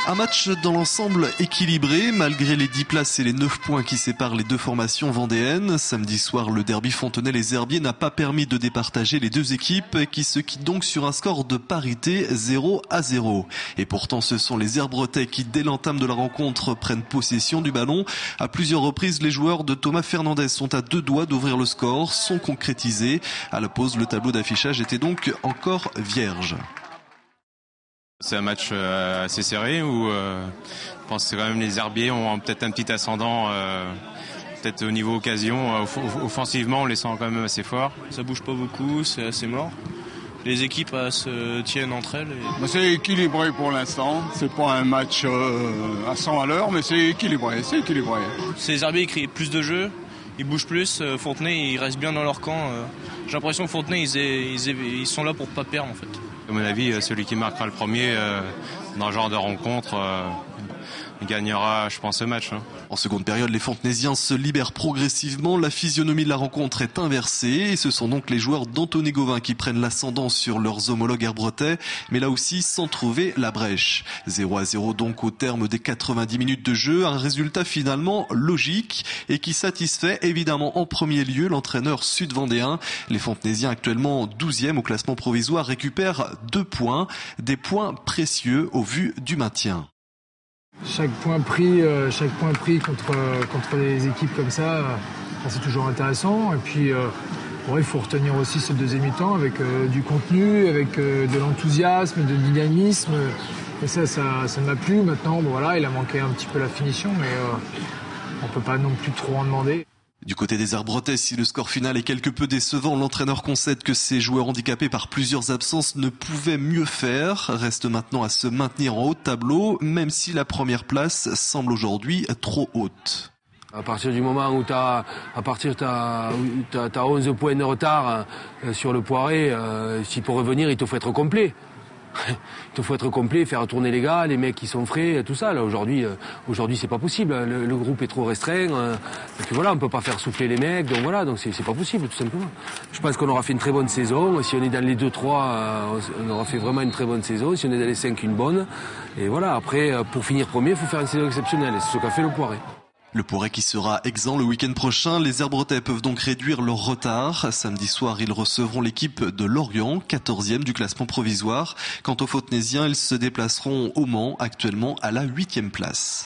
Un match dans l'ensemble équilibré, malgré les 10 places et les 9 points qui séparent les deux formations vendéennes. Samedi soir, le derby Fontenay-les-Herbiers n'a pas permis de départager les deux équipes qui se quittent donc sur un score de parité 0-0. Et pourtant, ce sont les Herbretais qui, dès l'entame de la rencontre, prennent possession du ballon. À plusieurs reprises, les joueurs de Thomas Fernandez sont à deux doigts d'ouvrir le score, sont concrétisés. À la pause, le tableau d'affichage était donc encore vierge. C'est un match assez serré où je pense que quand même les Herbiers ont peut-être un petit ascendant, peut-être au niveau occasion. Offensivement, on les sent quand même assez forts. Ça bouge pas beaucoup, c'est assez mort. Les équipes se tiennent entre elles. C'est équilibré pour l'instant. C'est pas un match à 100 à l'heure, mais c'est équilibré. C'est les Herbiers qui créent plus de jeux, ils bougent plus. Fontenay, ils restent bien dans leur camp. J'ai l'impression que Fontenay, ils sont là pour pas perdre en fait. À mon avis, celui qui marquera le premier dans ce genre de rencontre gagnera, je pense, ce match. En seconde période, les Fontenaisiens se libèrent progressivement. La physionomie de la rencontre est inversée et ce sont donc les joueurs d'Anthony Gauvin qui prennent l'ascendant sur leurs homologues herbretais, mais là aussi sans trouver la brèche. 0-0 donc au terme des 90 minutes de jeu, un résultat finalement logique et qui satisfait évidemment en premier lieu l'entraîneur sud-vendéen. Les Fontenaisiens actuellement 12e au classement provisoire récupèrent 2 points, des points précieux au vu du maintien. Chaque point pris contre des équipes comme ça, c'est toujours intéressant. Et puis, il faut retenir aussi ce deuxième mi-temps avec du contenu, avec de l'enthousiasme, de dynamisme. Et ça m'a plu. Maintenant, il a manqué un petit peu la finition, mais on peut pas non plus trop en demander. Du côté des Herbretais, si le score final est quelque peu décevant, l'entraîneur concède que ces joueurs handicapés par plusieurs absences ne pouvaient mieux faire. Reste maintenant à se maintenir en haut de tableau, même si la première place semble aujourd'hui trop haute. À partir du moment où t'as 11 points de retard sur le Poiré, s'il faut revenir, il te faut être complet. Il faut être complet, faire tourner les gars, les mecs qui sont frais, tout ça. Là, aujourd'hui, c'est pas possible. Le groupe est trop restreint. Et puis voilà, on peut pas faire souffler les mecs. Donc voilà, donc c'est pas possible, tout simplement. Je pense qu'on aura fait une très bonne saison. Si on est dans les 2-3, on aura fait vraiment une très bonne saison. Si on est dans les 5, une bonne. Et voilà, après, pour finir premier, il faut faire une saison exceptionnelle. Et c'est ce qu'a fait le Poiré. Le Poiré qui sera exempt le week-end prochain. Les Herbretais peuvent donc réduire leur retard. Samedi soir, ils recevront l'équipe de Lorient, 14e du classement provisoire. Quant aux Fontenaisiens, ils se déplaceront au Mans, actuellement à la 8e place.